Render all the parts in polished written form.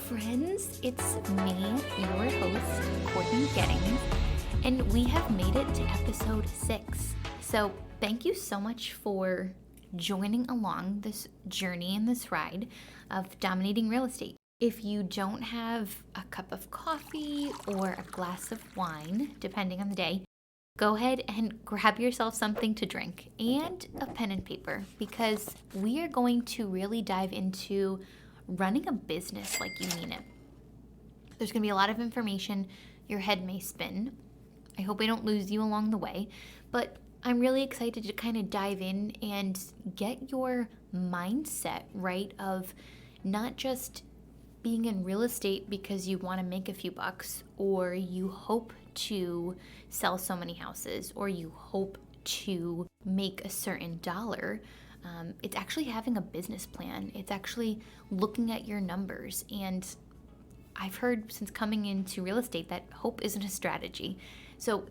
friends, it's me, your host, Courtney Gettings, and we have made it to episode 6. So thank you so much for joining along this journey and this ride of dominating real estate. If you don't have a cup of coffee or a glass of wine, depending on the day, go ahead and grab yourself something to drink and a pen and paper, because we are going to really dive into running a business like you mean it. There's going to be a lot of information. Your head may spin. I hope I don't lose you along the way, but I'm really excited to kind of dive in and get your mindset right of not just being in real estate because you want to make a few bucks, or you hope to sell so many houses, or you hope to make a certain dollar. It's actually having a business plan. It's actually looking at your numbers. And I've heard since coming into real estate that hope isn't a strategy. So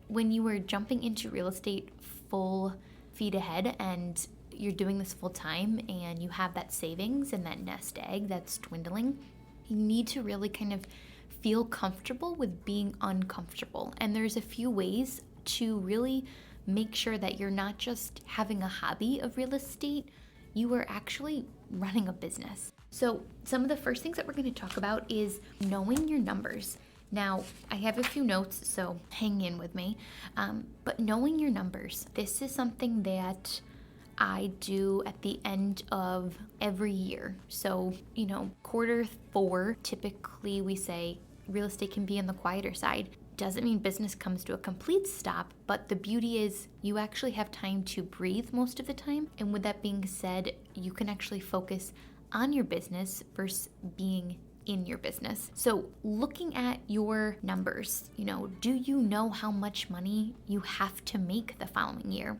when you are jumping into real estate full feet ahead and you're doing this full time and you have that savings and that nest egg that's dwindling, you need to really kind of feel comfortable with being uncomfortable. And there's a few ways to really make sure that you're not just having a hobby of real estate, you are actually running a business. So some of the first things that we're going to talk about is knowing your numbers. Now, I have a few notes, so hang in with me. But knowing your numbers, this is something that I do at the end of every year. So, quarter 4, typically we say real estate can be on the quieter side. Doesn't mean business comes to a complete stop, but the beauty is you actually have time to breathe most of the time. And with that being said, you can actually focus on your business versus being in your business. So looking at your numbers, do you know how much money you have to make the following year?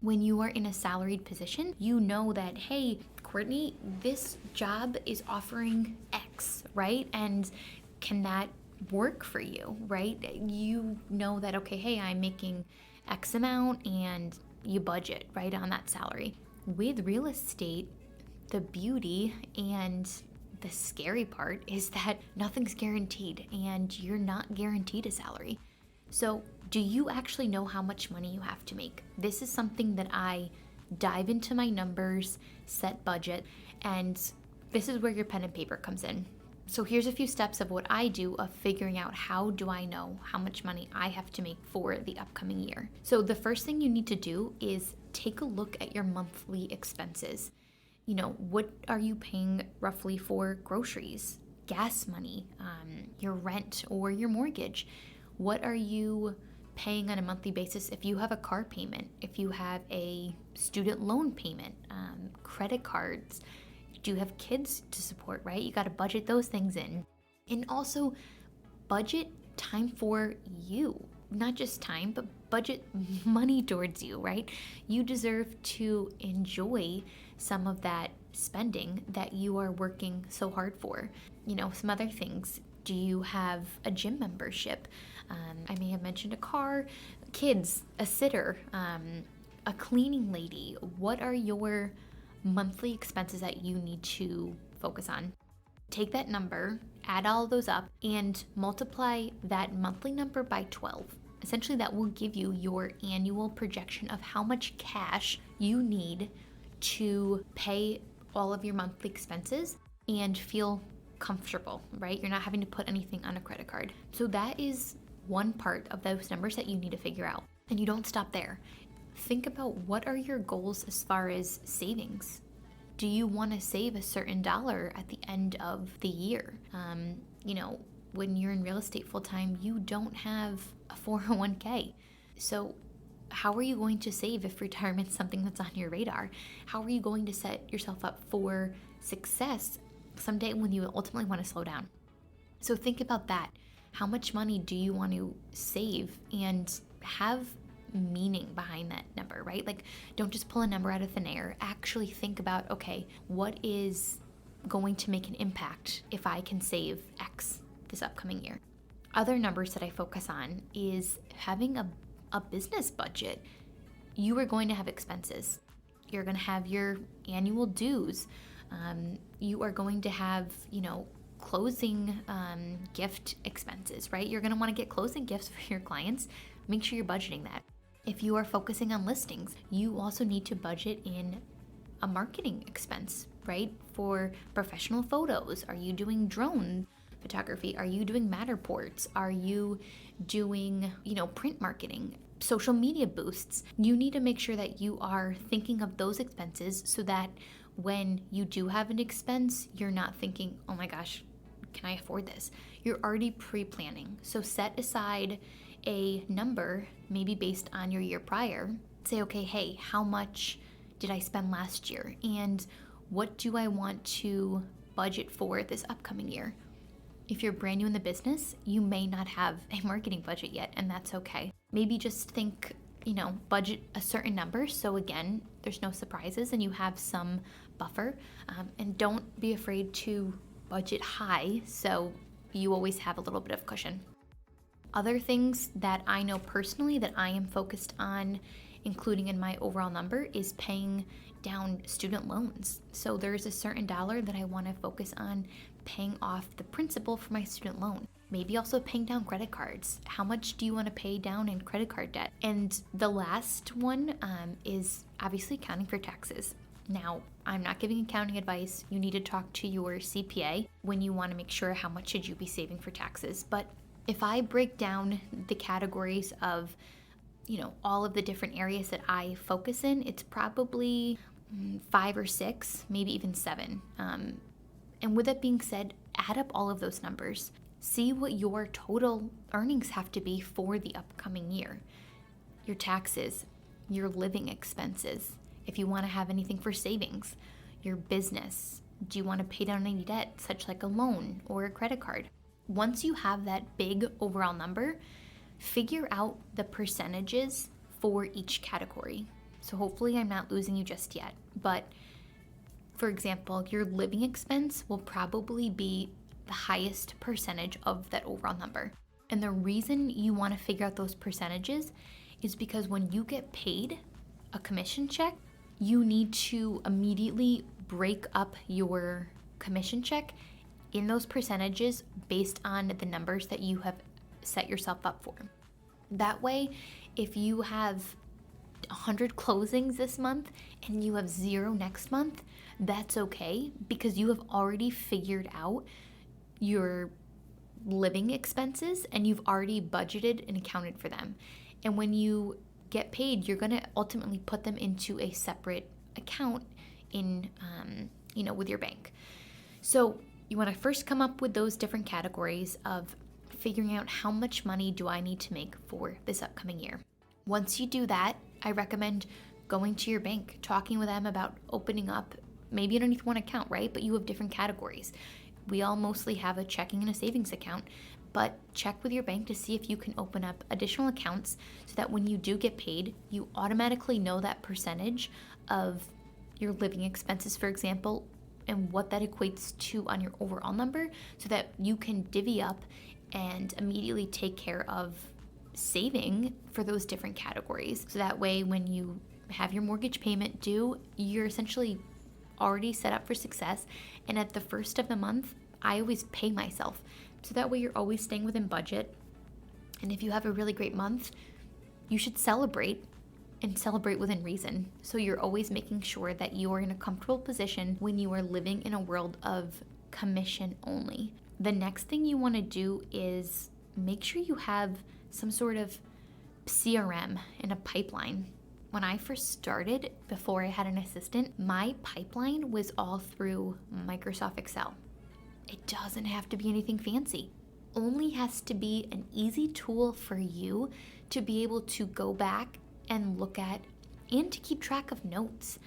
When you are in a salaried position, you know that, hey, Courtney, this job is offering X, right? And can that work for you, right? You know that, okay, hey, I'm making X amount, and you budget right on that salary. With real estate, the beauty and the scary part is that nothing's guaranteed, and you're not guaranteed a salary. So do you actually know how much money you have to make? This is something that I dive into my numbers, set budget, and this is where your pen and paper comes in. So here's a few steps of what I do of figuring out how do I know how much money I have to make for the upcoming year. So the first thing you need to do is take a look at your monthly expenses. What are you paying roughly for groceries, gas money, your rent or your mortgage? What are you paying on a monthly basis if you have a car payment, if you have a student loan payment, credit cards? Do you have kids to support, right? You got to budget those things in. And also budget time for you. Not just time, but budget money towards you, right? You deserve to enjoy some of that spending that you are working so hard for. Some other things. Do you have a gym membership? I may have mentioned a car, kids, a sitter, a cleaning lady. What are your monthly expenses that you need to focus on? Take that number, add all of those up, and multiply that monthly number by 12. Essentially, that will give you your annual projection of how much cash you need to pay all of your monthly expenses and feel comfortable, right? You're not having to put anything on a credit card. So that is one part of those numbers that you need to figure out. And you don't stop there. Think about what are your goals as far as savings. Do you want to save a certain dollar at the end of the year? When you're in real estate full time, you don't have a 401k. So how are you going to save if retirement's something that's on your radar? How are you going to set yourself up for success someday when you ultimately want to slow down? So think about that. How much money do you want to save and have meaning behind that number, right? Like, don't just pull a number out of thin air. Actually think about, okay, what is going to make an impact if I can save X this upcoming year? Other numbers that I focus on is having a business budget. You are going to have expenses. You're going to have your annual dues. You are going to have, closing gift expenses, right? You're going to want to get closing gifts for your clients. Make sure you're budgeting that. If you are focusing on listings, you also need to budget in a marketing expense, right? For professional photos. Are you doing drone photography? Are you doing Matterports? Are you doing, print marketing, social media boosts? You need to make sure that you are thinking of those expenses so that when you do have an expense, you're not thinking, oh my gosh, can I afford this? You're already pre-planning. So set aside a number, maybe based on your year prior. Say, okay, hey, how much did I spend last year? And what do I want to budget for this upcoming year? If you're brand new in the business, you may not have a marketing budget yet, and that's okay. Maybe just think, budget a certain number. So again, there's no surprises and you have some buffer. And don't be afraid to budget high so you always have a little bit of cushion. Other things that I know personally that I am focused on including in my overall number is paying down student loans. So there's a certain dollar that I want to focus on paying off the principal for my student loan. Maybe also paying down credit cards. How much do you want to pay down in credit card debt? And the last one is obviously accounting for taxes. Now, I'm not giving accounting advice. You need to talk to your CPA when you want to make sure how much should you be saving for taxes. But if I break down the categories of, all of the different areas that I focus in, it's probably 5 or 6, maybe even 7. And with that being said, add up all of those numbers. See what your total earnings have to be for the upcoming year. Your taxes, your living expenses, if you want to have anything for savings, your business. Do you want to pay down any debt, such like a loan or a credit card? Once you have that big overall number, figure out the percentages for each category. So hopefully I'm not losing you just yet. But for example, your living expense will probably be the highest percentage of that overall number. And the reason you want to figure out those percentages is because when you get paid a commission check, you need to immediately break up your commission check in those percentages based on the numbers that you have set yourself up for. That way, if you have 100 closings this month and you have 0 next month, that's okay because you have already figured out your living expenses and you've already budgeted and accounted for them. And when you get paid, you're going to ultimately put them into a separate account in, with your bank. So you want to first come up with those different categories of figuring out how much money do I need to make for this upcoming year. Once you do that, I recommend going to your bank, talking with them about opening up, maybe underneath one account, right? But you have different categories. We all mostly have a checking and a savings account, but check with your bank to see if you can open up additional accounts so that when you do get paid, you automatically know that percentage of your living expenses, for example, and what that equates to on your overall number so that you can divvy up and immediately take care of saving for those different categories. So that way when you have your mortgage payment due, you're essentially already set up for success. And at the first of the month, I always pay myself. So that way you're always staying within budget. And if you have a really great month, you should celebrate and celebrate within reason. So you're always making sure that you are in a comfortable position when you are living in a world of commission only. The next thing you want to do is make sure you have some sort of CRM and a pipeline. When I first started, before I had an assistant, my pipeline was all through Microsoft Excel. It doesn't have to be anything fancy. Only has to be an easy tool for you to be able to go back and look at and to keep track of notes.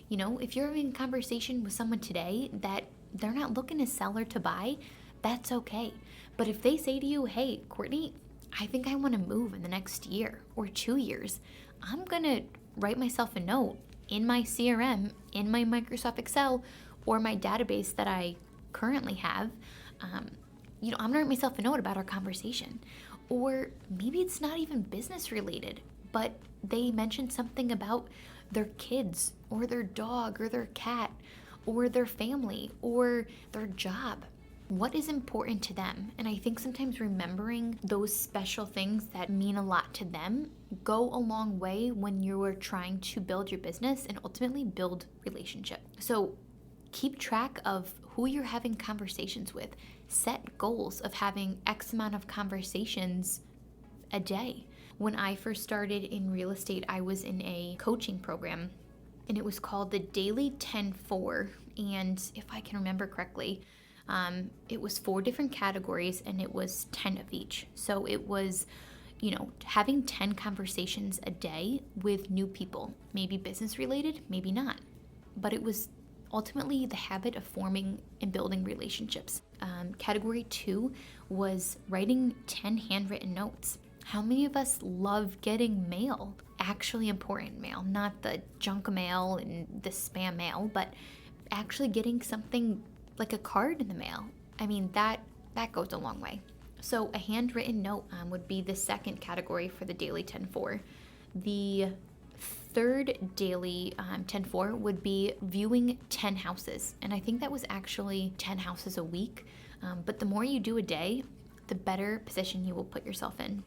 If you're having a conversation with someone today that they're not looking to sell or to buy, that's okay. But if they say to you, hey, Courtney, I think I want to move in the next year or 2 years, I'm going to write myself a note in my CRM, in my Microsoft Excel, or my database that I currently have. I'm going to write myself a note about our conversation. Or maybe it's not even business related, but they mentioned something about their kids or their dog or their cat or their family or their job. what is important to them. And I think sometimes remembering those special things that mean a lot to them go a long way when you're trying to build your business and ultimately build relationship. So keep track of who you're having conversations with. Set goals of having X amount of conversations a day. When I first started in real estate, I was in a coaching program and it was called the Daily 10-4. And if I can remember correctly, it was 4 different categories and it was 10 of each. So it was, having 10 conversations a day with new people, maybe business related, maybe not. But it was ultimately the habit of forming and building relationships. Category 2 was writing 10 handwritten notes. How many of us love getting mail? Actually important mail, not the junk mail and the spam mail, but actually getting something like a card in the mail. I mean, that goes a long way. So a handwritten note would be the second category for the daily 10-4. The third daily 10-4 would be viewing 10 houses. And I think that was actually 10 houses a week. But the more you do a day, the better position you will put yourself in.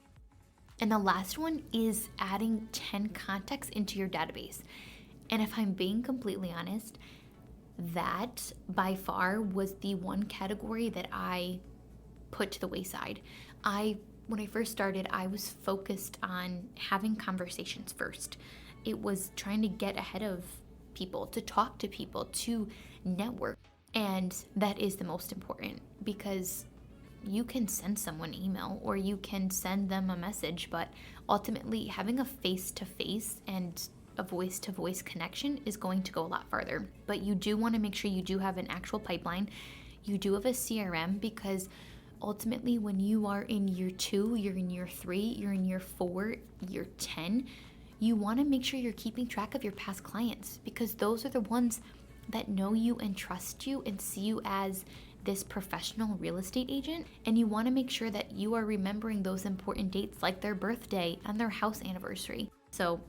And the last one is adding 10 contacts into your database. And if I'm being completely honest, that by far was the one category that I put to the wayside. When I first started, I was focused on having conversations first. It was trying to get ahead of people, to talk to people, to network. And that is the most important, because you can send someone an email or you can send them a message, but ultimately having a face-to-face and a voice-to-voice connection is going to go a lot farther. But you do want to make sure you do have an actual pipeline. You do have a CRM, because ultimately when you are in year 2, you're in year 3, you're in year 4, year 10, you want to make sure you're keeping track of your past clients, because those are the ones that know you and trust you and see you as this professional real estate agent. And you want to make sure that you are remembering those important dates, like their birthday and their house anniversary. So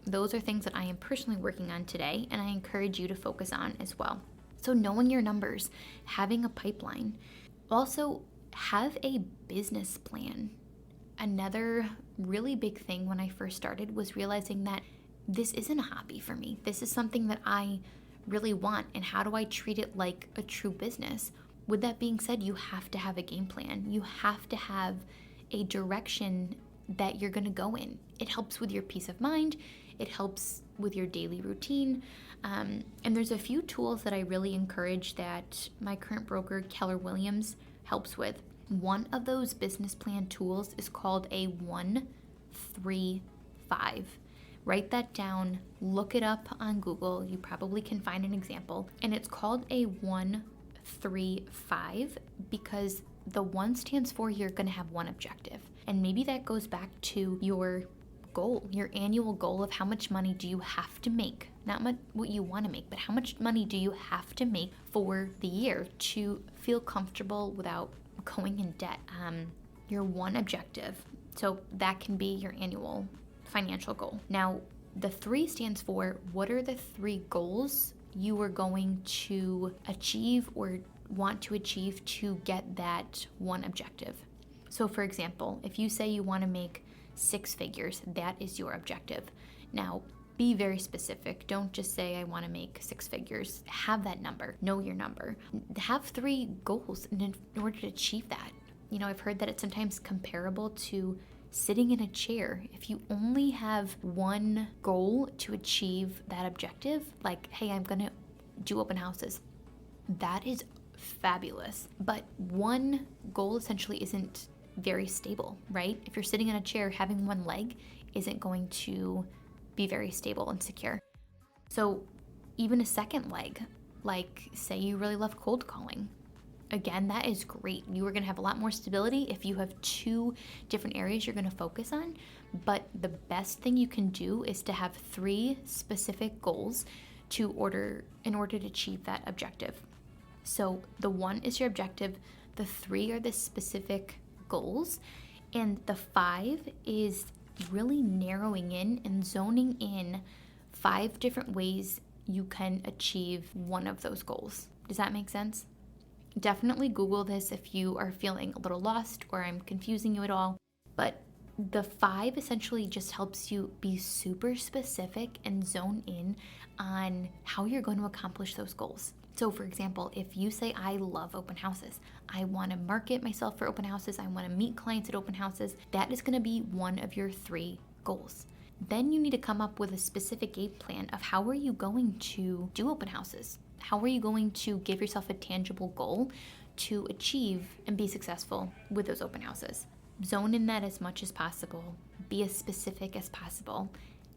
those are things that I am personally working on today, and I encourage you to focus on as well. So knowing your numbers, having a pipeline. Also, have a business plan. Another really big thing when I first started was realizing that this isn't a hobby for me. This is something that I really want, and how do I treat it like a true business? With that being said, you have to have a game plan. You have to have a direction that you're going to go in. It helps with your peace of mind. It helps with your daily routine. And there's a few tools that I really encourage that my current broker, Keller Williams, helps with. One of those business plan tools is called a 1-3-5. Write that down, look it up on Google. You probably can find an example. And it's called a 1-3-5 because the 1 stands for you're going to have one objective. And maybe that goes back to your goal, your annual goal of how much money do you have to make. Not what you want to make, but how much money do you have to make for the year to feel comfortable without going in debt. Your one objective. So that can be your annual financial goal. Now, the 3 stands for what are the 3 goals you are going to achieve or want to achieve to get that one objective. So for example, if you say you want to make 6 figures, that is your objective. Now, be very specific. Don't just say I want to make 6 figures. Have that number. Know your number. Have 3 goals in order to achieve that. You know, I've heard that it's sometimes comparable to sitting in a chair. If you only have one goal to achieve that objective, like, hey, I'm going to do open houses, that is fabulous. But one goal essentially isn't very stable, right? If you're sitting in a chair, having one leg isn't going to be very stable and secure. So even a second leg, like say you really love cold calling, again, that is great. You are going to have a lot more stability if you have 2 different areas you're going to focus on. But the best thing you can do is to have 3 specific goals in order to achieve that objective. So the 1 is your objective, the 3 are the specific goals, and the 5 is really narrowing in and zoning in 5 different ways you can achieve one of those goals. Does that make sense? definitely Google this if you are feeling a little lost or I'm confusing you at all. But the 5 essentially just helps you be super specific and zone in on how you're going to accomplish those goals. So for example, if you say, I love open houses, I want to market myself for open houses, I want to meet clients at open houses, that is going to be one of your 3 goals. Then you need to come up with a specific game plan of how are you going to do open houses? How are you going to give yourself a tangible goal to achieve and be successful with those open houses? Zone in that as much as possible. Be as specific as possible.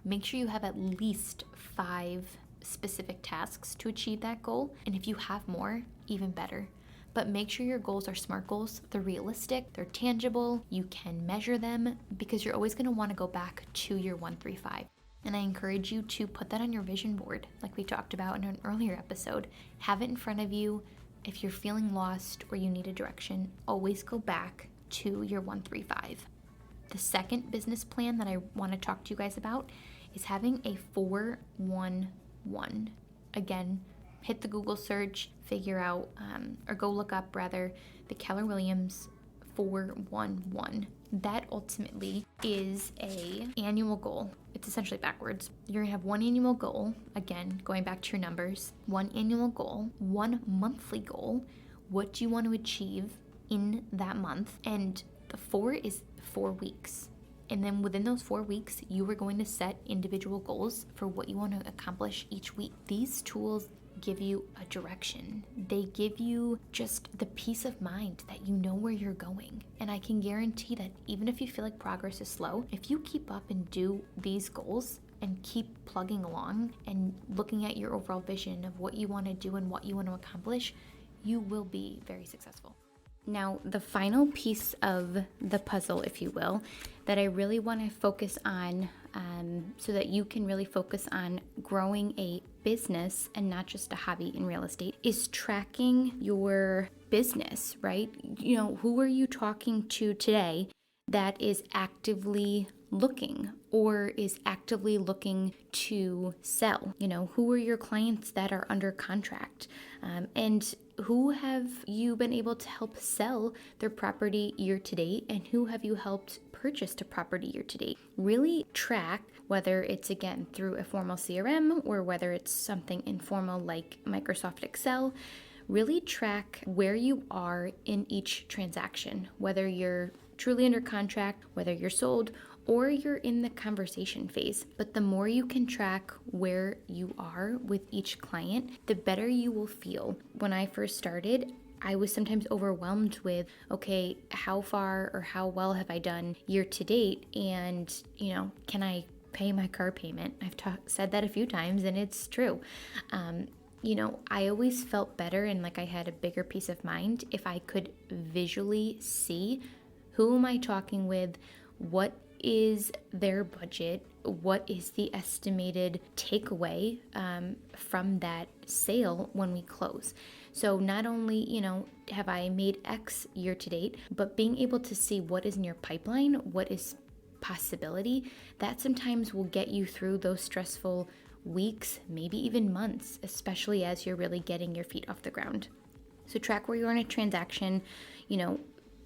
Make sure you have at least 5 specific tasks to achieve that goal. And if you have more, even better. But make sure your goals are SMART goals. They're realistic, they're tangible, you can measure them, because you're always going to want to go back to your 135. And I encourage you to put that on your vision board, like we talked about in an earlier episode. Have it in front of you. If you're feeling lost or you need a direction, always go back to your 135. The second business plan that I want to talk to you guys about is having a 4-1-1. Again, hit the Google search, figure out, or go look up rather, the Keller Williams 4-1-1. That ultimately is a annual goal. It's essentially backwards. You're gonna have one annual goal, again, going back to your numbers, one annual goal, one monthly goal. What do you want to achieve in that month? And the 4 is 4 weeks. And then within those 4 weeks, you are going to set individual goals for what you want to accomplish each week. These tools give you a direction. They give you just the peace of mind that you know where you're going. And I can guarantee that even if you feel like progress is slow, if you keep up and do these goals and keep plugging along and looking at your overall vision of what you want to do and what you want to accomplish, you will be very successful. Now, the final piece of the puzzle, if you will, that I really want to focus on so that you can really focus on growing a business and not just a hobby in real estate is tracking your business, right? You know, who are you talking to today that is actively looking or is actively looking to sell? You know, who are your clients that are under contract? And who have you been able to help sell their property year to date, and who have you helped purchase a property year to date? Really track, whether it's again through a formal CRM or whether it's something informal like Microsoft Excel. Really track where you are in each transaction, whether you're truly under contract, whether you're sold, or you're in the conversation phase. But the more you can track where you are with each client, the better you will feel. When I first started, I was sometimes overwhelmed with, okay, how far or how well have I done year to date? And, you know, can I pay my car payment? I've said that a few times, and it's true. You know, I always felt better and like I had a bigger peace of mind if I could visually see who am I talking with, what is their budget, what is the estimated takeaway from that sale when we close. So not only, you know, have I made X year to date, but being able to see what is in your pipeline, what is possibility, that sometimes will get you through those stressful weeks, maybe even months, especially as you're really getting your feet off the ground. So track where you're in a transaction. You know,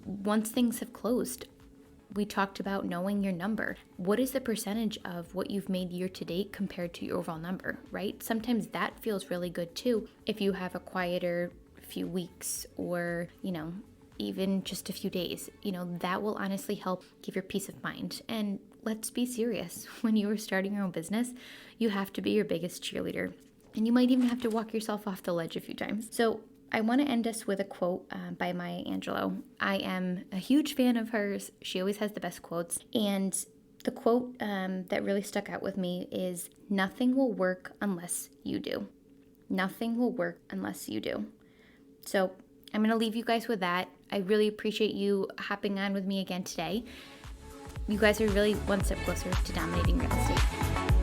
once things have closed, we talked about knowing your number. What is the percentage of what you've made year to date compared to your overall number, right? Sometimes that feels really good too. If you have a quieter few weeks or, you know, even just a few days, you know, that will honestly help give your peace of mind. And let's be serious. When you are starting your own business, you have to be your biggest cheerleader. And you might even have to walk yourself off the ledge a few times. So I want to end us with a quote by Maya Angelou. I am a huge fan of hers. She always has the best quotes. And the quote that really stuck out with me is, "Nothing will work unless you do." Nothing will work unless you do. So I'm going to leave you guys with that. I really appreciate you hopping on with me again today. You guys are really one step closer to dominating real estate.